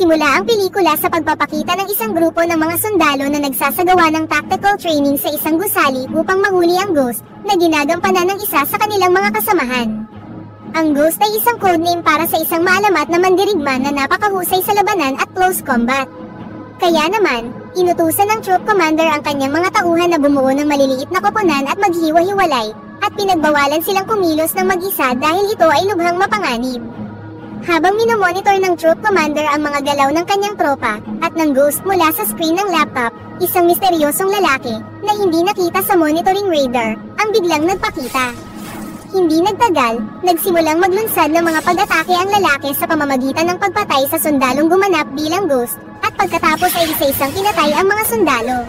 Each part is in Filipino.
Nagsimula ang pelikula sa pagpapakita ng isang grupo ng mga sundalo na nagsasagawa ng tactical training sa isang gusali upang mahuli ang ghost na ginagampanan ng isa sa kanilang mga kasamahan. Ang ghost ay isang codename para sa isang maalamat na mandirigma na napakahusay sa labanan at close combat. Kaya naman, inutusan ng troop commander ang kanyang mga tauhan na bumuo ng maliliit na koponan at maghiwa-hiwalay, at pinagbawalan silang kumilos ng mag-isa dahil ito ay lubhang mapanganib. Habang minomonitor ng troop commander ang mga galaw ng kanyang tropa, at ng ghost mula sa screen ng laptop, isang misteryosong lalaki, na hindi nakita sa monitoring radar, ang biglang nagpakita. Hindi nagtagal, nagsimulang maglunsad ng mga pag-atake ang lalaki sa pamamagitan ng pagpatay sa sundalong gumanap bilang ghost, at pagkatapos ay isa-isang pinatay ang mga sundalo.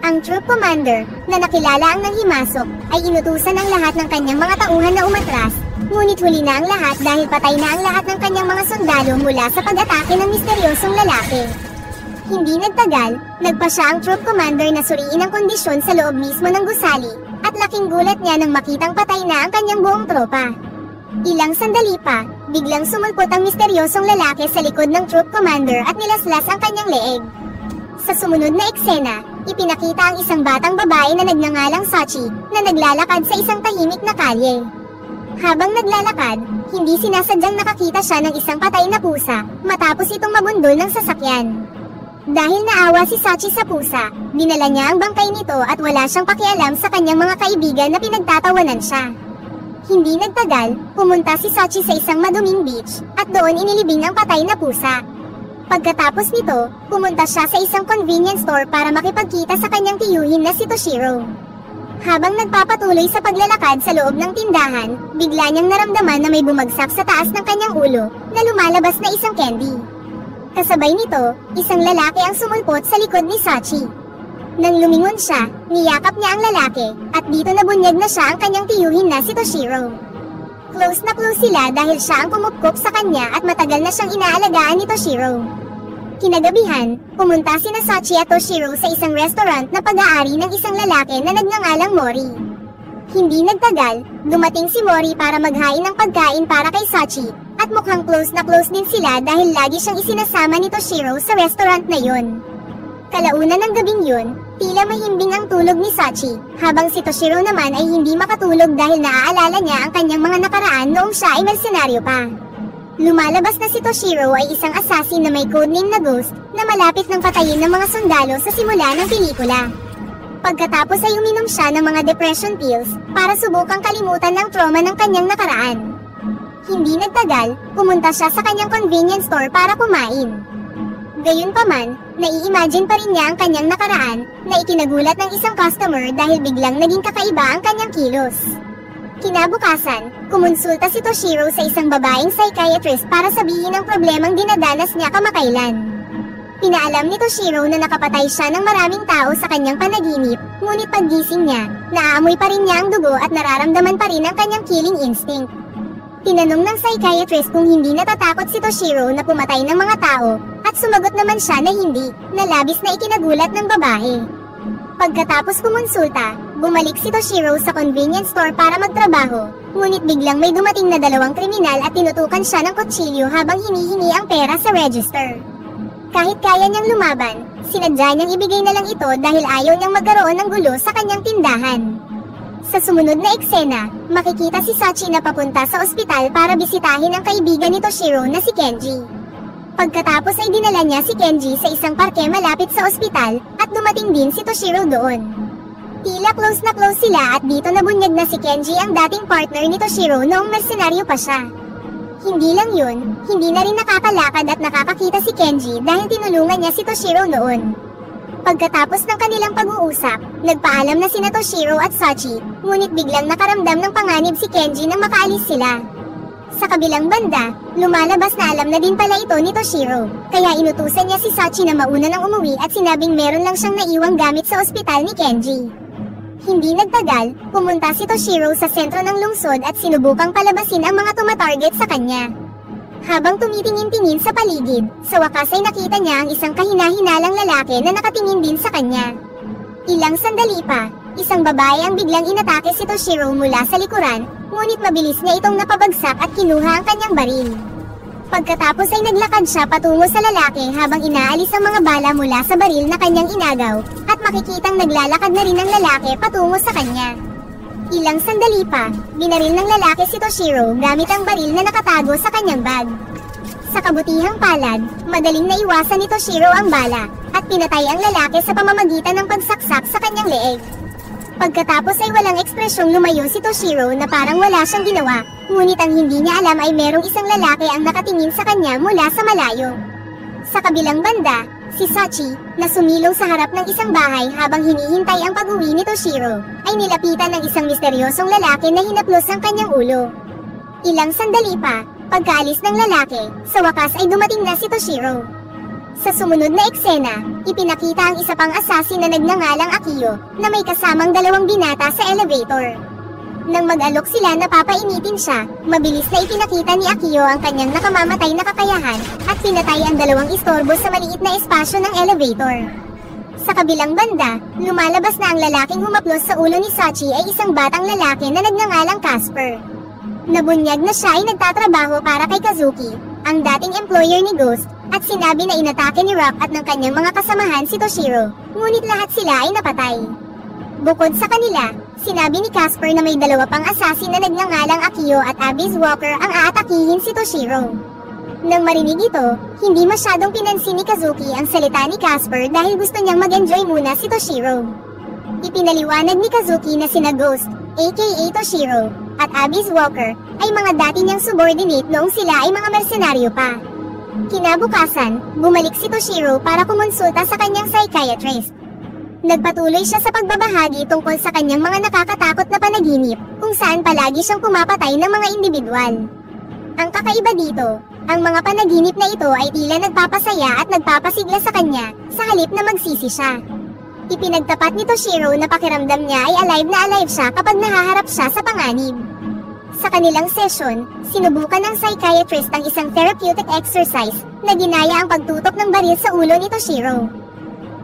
Ang troop commander, na nakilala ang nanghimasok, ay inutusan ang lahat ng kanyang mga tauhan na umatras, ngunit huli na ang lahat dahil patay na ang lahat ng kanyang mga sundalo mula sa pag-atake ng misteryosong lalaki. Hindi nagtagal, nagpa siya ang troop commander na suriin ang kondisyon sa loob mismo ng gusali, at laking gulat niya nang makitang patay na ang kanyang buong tropa. Ilang sandali pa, biglang sumulpot ang misteryosong lalaki sa likod ng troop commander at nilaslas ang kanyang leeg. Sa sumunod na eksena, ipinakita ang isang batang babae na nagngangalang Sachi, na naglalakad sa isang tahimik na kalye. Habang naglalakad, hindi sinasadyang nakakita siya ng isang patay na pusa, matapos itong mabundol ng sasakyan. Dahil naawa si Sachi sa pusa, dinala niya ang bangkay nito at wala siyang pakialam sa kanyang mga kaibigan na pinagtatawanan siya. Hindi nagtagal, pumunta si Sachi sa isang maduming beach, at doon inilibing ang patay na pusa. Pagkatapos nito, pumunta siya sa isang convenience store para makipagkita sa kanyang tiyuhin na si Toshiro. Habang nagpapatuloy sa paglalakad sa loob ng tindahan, bigla niyang naramdaman na may bumagsak sa taas ng kanyang ulo, na lumalabas na isang candy. Kasabay nito, isang lalaki ang sumulpot sa likod ni Sachi. Nang lumingon siya, niyakap niya ang lalaki, at dito nabunyag na siya ang kanyang tiyuhin na si Toshiro. Close na close sila dahil siya ang kumupkop sa kanya at matagal na siyang inaalagaan ni Toshiro. Kinagabihan, pumunta sina Sachi at Toshiro sa isang restaurant na pag-aari ng isang lalaki na nagngangalang Mori. Hindi nagtagal, dumating si Mori para maghain ng pagkain para kay Sachi, at mukhang close na close din sila dahil lagi siyang isinasama ni Toshiro sa restaurant na yun. Kalaunan ng gabing yun, tila mahimbing ang tulog ni Sachi, habang si Toshiro naman ay hindi makatulog dahil naaalala niya ang kanyang mga nakaraan noong siya ay mersenaryo pa. Lumalabas na si Toshiro ay isang assassin na may codename na Ghost, na malapit ng patayin ng mga sundalo sa simula ng pelikula. Pagkatapos ay uminom siya ng mga depression pills, para subukang kalimutan ng trauma ng kanyang nakaraan. Hindi nagtagal, pumunta siya sa kanyang convenience store para kumain. Gayunpaman, nai-imagine pa rin niya ang kanyang nakaraan, na ikinagulat ng isang customer dahil biglang naging kakaiba ang kanyang kilos. Kinabukasan, kumonsulta si Toshiro sa isang babaeng psychiatrist para sabihin ang problemang dinadanas niya kamakailan. Pinaalam ni Toshiro na nakapatay siya ng maraming tao sa kanyang panaginip, ngunit paggising niya, naaamoy pa rin niya ang dugo at nararamdaman pa rin ang kanyang killing instinct. Tinanong ng psychiatrist kung hindi natatakot si Toshiro na pumatay ng mga tao, at sumagot naman siya na hindi, na labis na ikinagulat ng babae. Pagkatapos kumonsulta, bumalik si Toshiro sa convenience store para magtrabaho, ngunit biglang may dumating na dalawang kriminal at tinutukan siya ng kutsilyo habang hinihingi ang pera sa register. Kahit kaya niyang lumaban, sinadya niyang ibigay na lang ito dahil ayaw niyang magkaroon ng gulo sa kanyang tindahan. Sa sumunod na eksena, makikita si Sachi na papunta sa ospital para bisitahin ang kaibigan ni Toshiro na si Kenji. Pagkatapos ay dinala niya si Kenji sa isang parke malapit sa ospital, at dumating din si Toshiro doon. Tila close na close sila at dito nabunyag na si Kenji ang dating partner ni Toshiro noong mersenaryo pa siya. Hindi lang yun, hindi na rin nakakalakad at nakakakita si Kenji dahil tinulungan niya si Toshiro noon. Pagkatapos ng kanilang pag-uusap, nagpaalam na sina Toshiro at Sachi, ngunit biglang nakaramdam ng panganib si Kenji nang makaalis sila. Sa kabilang banda, lumalabas na alam na din pala ito ni Toshiro, kaya inutusan niya si Sachi na mauna nang umuwi at sinabing meron lang siyang naiwang gamit sa ospital ni Kenji. Hindi nagtagal, pumunta si Toshiro sa sentro ng lungsod at sinubukang palabasin ang mga tumatarget sa kanya. Habang tumitingin-tingin sa paligid, sa wakas ay nakita niya ang isang kahina-hinalang lalaki na nakatingin din sa kanya. Ilang sandali pa, isang babae ang biglang inatake si Toshiro mula sa likuran, ngunit mabilis niya itong napabagsak at kinuha ang kanyang baril. Pagkatapos ay naglakad siya patungo sa lalaki habang inaalis ang mga bala mula sa baril na kanyang inagaw, at makikitang naglalakad na rin ang lalaki patungo sa kanya. Ilang sandali pa, binaril ng lalaki si Toshiro gamit ang baril na nakatago sa kanyang bag. Sa kabutihang palad, madaling naiwasan ni Toshiro ang bala, at pinatay ang lalaki sa pamamagitan ng pagsaksak sa kanyang leeg. Pagkatapos ay walang ekspresyong lumayo si Toshiro na parang wala siyang ginawa, ngunit ang hindi niya alam ay merong isang lalaki ang nakatingin sa kanya mula sa malayo. Sa kabilang banda, si Sachi, na sumilong sa harap ng isang bahay habang hinihintay ang pag-uwi ni Toshiro, ay nilapitan ng isang misteryosong lalaki na hinaplos ang kanyang ulo. Ilang sandali pa, pagkaalis ng lalaki, sa wakas ay dumating na si Toshiro. Sa sumunod na eksena, ipinakita ang isa pang assassin na nagngangalang Akiyo, na may kasamang 2 binata sa elevator. Nang mag-alok sila na papainitin siya, mabilis na ipinakita ni Akiyo ang kanyang nakamamatay na kakayahan, at pinatay ang 2 istorbo sa maliit na espasyo ng elevator. Sa kabilang banda, lumalabas na ang lalaking humaplos sa ulo ni Sachi ay isang batang lalaki na nagngangalang Casper. Nabunyag na siya ay nagtatrabaho para kay Kazuki, ang dating employer ni Ghost, at sinabi na inatake ni Rock at ng kanyang mga kasamahan si Toshiro, ngunit lahat sila ay napatay. Bukod sa kanila, sinabi ni Casper na may 2 pang assassin na nagngangalang Akiyo at Abyss Walker ang aatakihin si Toshiro. Nang marinig ito, hindi masyadong pinansin ni Kazuki ang salita ni Casper dahil gusto niyang mag-enjoy muna si Toshiro. Ipinaliwanag ni Kazuki na sina Ghost, aka Toshiro, at Abyss Walker, ay mga dati niyang subordinate noong sila ay mga mersenaryo pa. Kinabukasan, bumalik si Toshiro para kumonsulta sa kanyang psychiatrist. Nagpatuloy siya sa pagbabahagi tungkol sa kanyang mga nakakatakot na panaginip, kung saan palagi siyang pumapatay ng mga individual. Ang kakaiba dito, ang mga panaginip na ito ay tila nagpapasaya at nagpapasigla sa kanya, sa halip na magsisi siya. Ipinagtapat ni Toshiro na pakiramdam niya ay alive siya kapag nahaharap siya sa panganib. Sa kanilang session, sinubukan ng psychiatrist ang isang therapeutic exercise na ginaya ang pagtutok ng baril sa ulo ni Toshiro.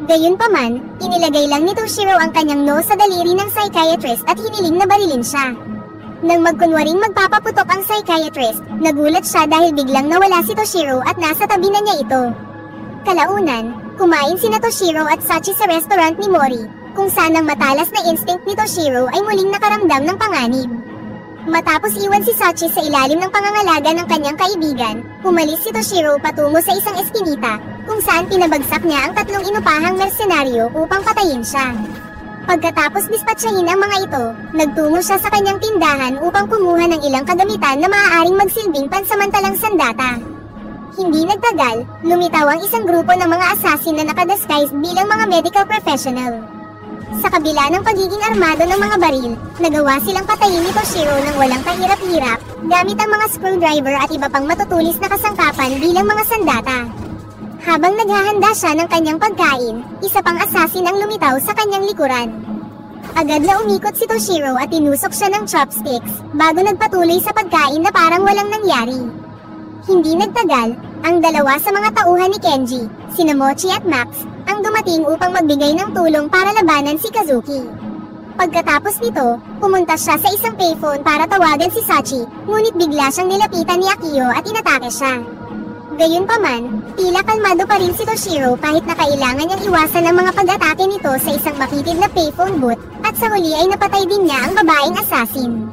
Gayunpaman, inilagay lang ni Toshiro ang kanyang nose sa daliri ng psychiatrist at hiniling na barilin siya. Nang magkunwaring magpapaputok ang psychiatrist, nagulat siya dahil biglang nawala si Toshiro at nasa tabi na niya ito. Kalaunan, kumain sina Toshiro at Sachi sa restaurant ni Mori, kung saan ang matalas na instinct ni Toshiro ay muling nakaramdam ng panganib. Matapos iwan si Sachi sa ilalim ng pangangalaga ng kanyang kaibigan, umalis si Toshiro patungo sa isang eskinita, kung saan pinabagsak niya ang 3 inupahang mersenaryo upang patayin siya. Pagkatapos dispatsahin ang mga ito, nagtungo siya sa kanyang tindahan upang kumuha ng ilang kagamitan na maaaring magsilbing pansamantalang sandata. Hindi nagtagal, lumitaw ang isang grupo ng mga assassin na nakadisguised bilang mga medical professional. Sa kabila ng pagiging armado ng mga baril, nagawa silang patayin ni Toshiro ng walang kahirap-hirap, gamit ang mga screwdriver at iba pang matutulis na kasangkapan bilang mga sandata. Habang naghahanda siya ng kanyang pagkain, isa pang assassin ang lumitaw sa kanyang likuran. Agad na umikot si Toshiro at tinusok siya ng chopsticks, bago nagpatuloy sa pagkain na parang walang nangyari. Hindi nagtagal, ang 2 sa mga tauhan ni Kenji, sina Mochi at Max, ang dumating upang magbigay ng tulong para labanan si Kazuki. Pagkatapos nito, pumunta siya sa isang payphone para tawagan si Sachi, ngunit bigla siyang nilapitan ni Akiyo at inatake siya. Gayunpaman, tila kalmado pa rin si Toshiro kahit na kailangan niyang iwasan ang mga pag-atake nito sa isang makitid na payphone booth, at sa huli ay napatay din niya ang babaeng assassin.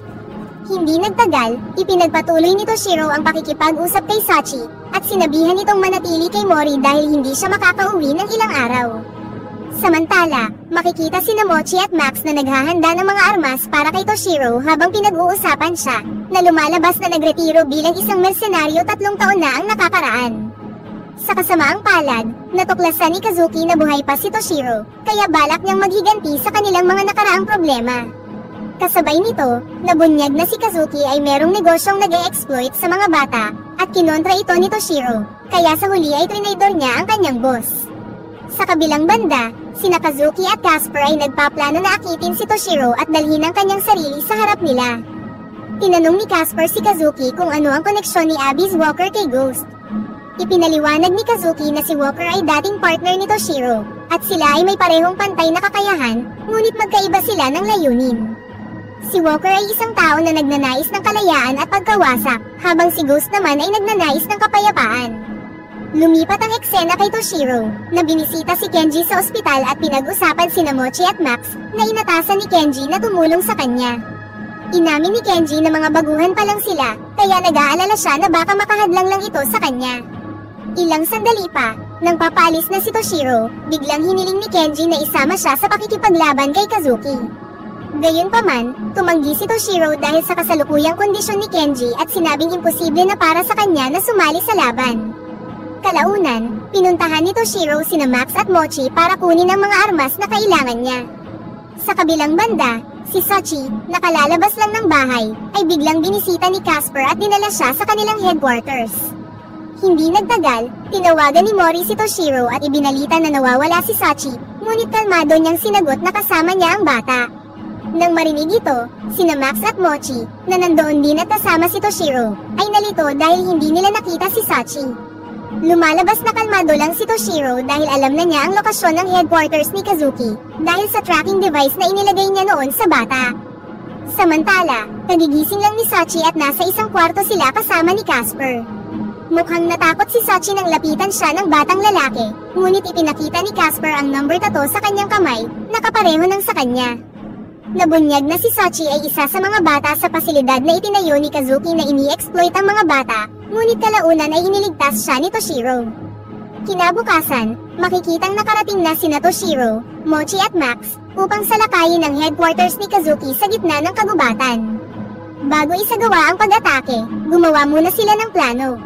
Hindi nagtagal, ipinagpatuloy ni Toshiro ang pakikipag-usap kay Sachi, at sinabihan itong manatili kay Mori dahil hindi siya makakauwi ng ilang araw. Samantala, makikita sina Mochi at Max na naghahanda ng mga armas para kay Toshiro habang pinag-uusapan siya, na lumalabas na nagretiro bilang isang mersenaryo 3 taon na ang nakakaraan. Sa kasamaang palad, natuklasan ni Kazuki na buhay pa si Toshiro, kaya balak niyang maghiganti sa kanilang mga nakaraang problema. Kasabay nito, nabunyag na si Kazuki ay merong negosyong nag-e-exploit sa mga bata, at kinontra ito ni Toshiro, kaya sa huli ay trinaydor niya ang kanyang boss. Sa kabilang banda, sina Kazuki at Casper ay nagpaplano na akitin si Toshiro at dalhin ang kanyang sarili sa harap nila. Tinanong ni Casper si Kazuki kung ano ang koneksyon ni Abyss Walker kay Ghost. Ipinaliwanag ni Kazuki na si Walker ay dating partner ni Toshiro, at sila ay may parehong pantay na kakayahan, ngunit magkaiba sila ng layunin. Si Walker ay isang tao na nagnanais ng kalayaan at pagkawasak, habang si Ghost naman ay nagnanais ng kapayapaan. Lumipat ang eksena kay Toshiro, na binisita si Kenji sa ospital at pinag-usapan sina Mochi at Max, na inatasan ni Kenji na tumulong sa kanya. Inamin ni Kenji na mga baguhan pa lang sila, kaya nag-aalala siya na baka makahadlang lang ito sa kanya. Ilang sandali pa, nang papalis na si Toshiro, biglang hiniling ni Kenji na isama siya sa pakikipaglaban kay Kazuki. Gayunpaman, tumanggi si Toshiro dahil sa kasalukuyang kondisyon ni Kenji at sinabing imposible na para sa kanya na sumali sa laban. Kalaunan, pinuntahan ni Toshiro sina Max at Mochi para kunin ang mga armas na kailangan niya. Sa kabilang banda, si Sachi, nakalalabas lang ng bahay, ay biglang binisita ni Casper at dinala siya sa kanilang headquarters. Hindi nagtagal, tinawagan ni Mori si Toshiro at ibinalita na nawawala si Sachi, ngunit kalmado niyang sinagot na kasama niya ang bata. Nang marinig ito, sina Max at Mochi, na nandoon din at kasama si Toshiro, ay nalito dahil hindi nila nakita si Sachi. Lumalabas na kalmado lang si Toshiro dahil alam na niya ang lokasyon ng headquarters ni Kazuki, dahil sa tracking device na inilagay niya noon sa bata. Samantala, nagigising lang ni Sachi at nasa isang kwarto sila kasama ni Casper. Mukhang natakot si Sachi nang lapitan siya ng batang lalaki, ngunit ipinakita ni Casper ang number tattoo sa kanyang kamay, na kapareho ng sa kanya. Nabunyag na si Sachi ay isa sa mga bata sa pasilidad na itinayo ni Kazuki na ini-exploit ang mga bata, ngunit kalaunan ay iniligtas siya ni Toshiro. Kinabukasan, makikitang nakarating na sina Toshiro, Mochi at Max, upang salakayin ang headquarters ni Kazuki sa gitna ng kagubatan. Bago isagawa ang pag-atake, gumawa muna sila ng plano.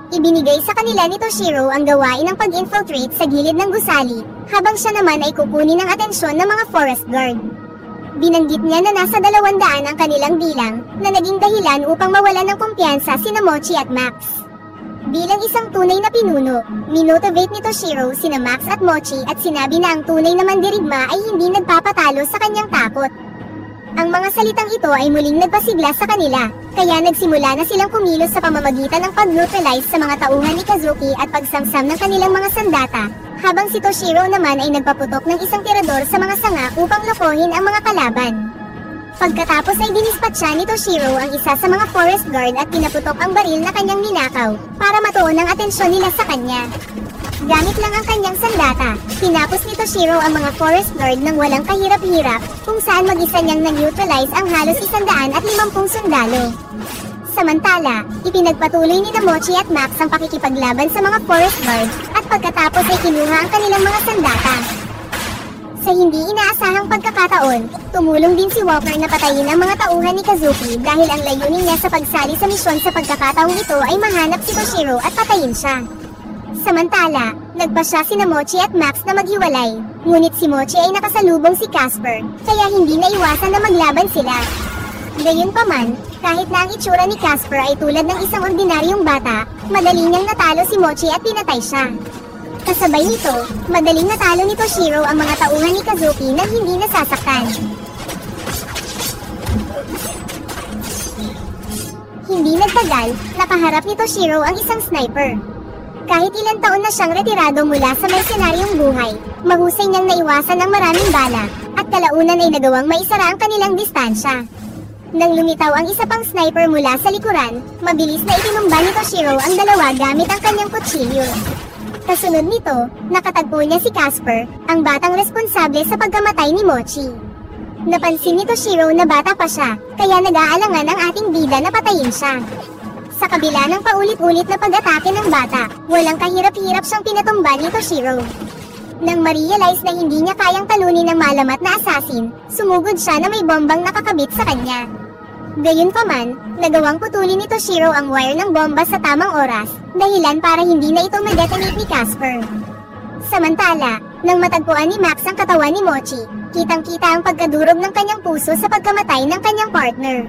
Ibinigay sa kanila ni Toshiro ang gawain ng pag-infiltrate sa gilid ng gusali, habang siya naman ay kukunin ang atensyon ng mga forest guard. Binanggit niya na nasa 200 ang kanilang bilang, na naging dahilan upang mawalan ng kumpiyansa sina Mochi at Max. Bilang isang tunay na pinuno, minotivate ni Toshiro sina Max at Mochi at sinabi na ang tunay na mandirigma ay hindi nagpapatalo sa kanyang takot. Ang mga salitang ito ay muling nagpasigla sa kanila, kaya nagsimula na silang kumilos sa pamamagitan ng pag-neutralize sa mga tauhan ni Kazuki at pagsamsam ng kanilang mga sandata, habang si Toshiro naman ay nagpaputok ng isang tirador sa mga sanga upang lokohin ang mga kalaban. Pagkatapos ay dinispatcha ni Toshiro ang isa sa mga forest guard at pinaputok ang baril na kanyang ninakaw, para matuon ang atensyon nila sa kanya. Gamit lang ang kanyang sandata, tinapos ni Toshiro ang mga forest guard ng walang kahirap-hirap, kung saan mag-isa niyang nag-neutralize ang halos 150 sundalo. Samantala, ipinagpatuloy ni Mochi at Max ang pakikipaglaban sa mga forest guard, at pagkatapos ay kinuha ang kanilang mga sandata. Sa hindi inaasahang pagkakataon, tumulong din si Walker na patayin ang mga tauhan ni Kazuki dahil ang layunin niya sa pagsali sa misyon sa pagkakataong ito ay mahanap si Toshiro at patayin siya. Samantala, nagpasya sina Mochi at Max na maghiwalay, ngunit si Mochi ay nakasalubong si Casper, kaya hindi naiwasan na maglaban sila. Gayunpaman, kahit na ang itsura ni Casper ay tulad ng isang ordinaryong bata, madali niyang natalo si Mochi at pinatay siya. Kasabay nito, madaling natalo ni Toshiro ang mga tauhan ni Kazuki nang hindi nasasaktan. Hindi nagtagal, nakaharap ni Toshiro ang isang sniper. Kahit ilang taon na siyang retirado mula sa mercenaryong buhay, mahusay niyang naiwasan ang maraming bala, at kalaunan ay nagawang maisara ang kanilang distansya. Nang lumitaw ang isa pang sniper mula sa likuran, mabilis na itinumba ni Toshiro ang dalawa gamit ang kanyang kutsilyo. Kasunod nito, nakatagpo niya si Casper, ang batang responsable sa pagkamatay ni Mochi. Napansin ni Toshiro na bata pa siya, kaya nag-aalangan ang ating bida na patayin siya. Sa kabila ng paulit-ulit na pag-atake ng bata, walang kahirap-hirap siyang pinatumba ni Toshiro. Nang ma-realize na hindi niya kayang talunin ng malamat na assassin, sumugod siya na may bombang nakakabit sa kanya. Gayunpaman, nagawang putulin ni Toshiro ang wire ng bomba sa tamang oras, dahilan para hindi na ito ma-detonate ni Casper. Samantala, nang matagpuan ni Max ang katawan ni Mochi, kitang-kita ang pagkadurog ng kanyang puso sa pagkamatay ng kanyang partner.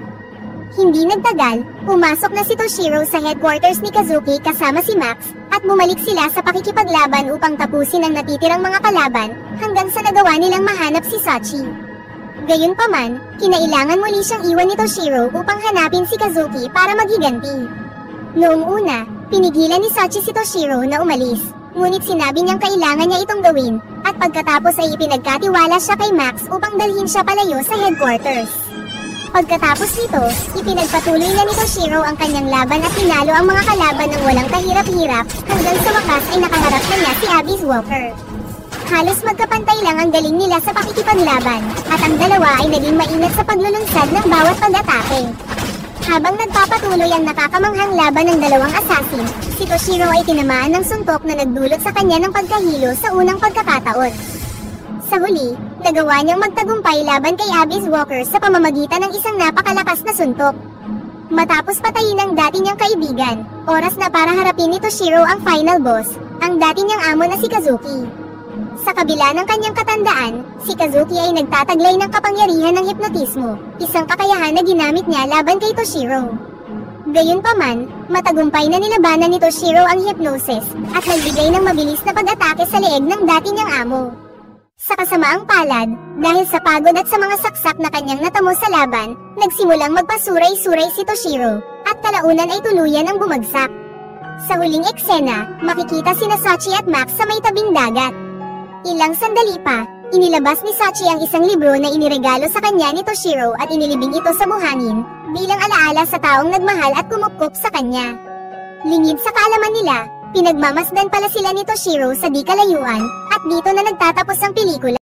Hindi nagtagal, pumasok na si Toshiro sa headquarters ni Kazuki kasama si Max, at bumalik sila sa pakikipaglaban upang tapusin ang natitirang mga kalaban, hanggang sa nagawa nilang mahanap si Sachi. Gayunpaman, kinailangan muli siyang iwan ni Toshiro upang hanapin si Kazuki para maghiganti. Noong una, pinigilan ni Sachi si Toshiro na umalis, ngunit sinabi niyang kailangan niya itong gawin, at pagkatapos ay ipinagkatiwala siya kay Max upang dalhin siya palayo sa headquarters. Pagkatapos nito, ipinagpatuloy na ni Toshiro ang kanyang laban at pinalo ang mga kalaban ng walang kahirap-hirap, hanggang sa wakas ay nakaharap na niya si Abyss Walker. Halos magkapantay lang ang galing nila sa pakikipaglaban, at ang dalawa ay naging maingat sa paglulunsad ng bawat pag-atake. Habang nagpapatuloy ang nakakamanghang laban ng dalawang assassin, si Toshiro ay tinamaan ng suntok na nagdulot sa kanya ng pagkahilo sa unang pagkakataon. Sa huli, nagawa niyang magtagumpay laban kay Abyss Walker sa pamamagitan ng isang napakalakas na suntok. Matapos patayin ang dati niyang kaibigan, oras na para harapin ni Toshiro ang final boss, ang dati niyang amo na si Kazuki. Sa kabila ng kanyang katandaan, si Kazuki ay nagtataglay ng kapangyarihan ng hipnotismo, isang kakayahan na ginamit niya laban kay Toshiro. Gayunpaman, matagumpay na nilabanan ni Toshiro ang hypnosis, at nagbigay ng mabilis na pag-atake sa leeg ng dati niyang amo. Sa kasamaang palad, dahil sa pagod at sa mga saksak na kanyang natamo sa laban, nagsimulang magpasuray-suray si Toshiro, at kalaunan ay tuluyan ang bumagsak. Sa huling eksena, makikita sina Sachi at Max sa may tabing dagat. Ilang sandali pa, inilabas ni Sachi ang isang libro na iniregalo sa kanya ni Toshiro at inilibing ito sa buhangin, bilang alaala sa taong nagmahal at kumupkop sa kanya. Lingid sa kaalaman nila, pinagmamasdan pala sila ni Toshiro sa di kalayuan, at dito na nagtatapos ang pelikula.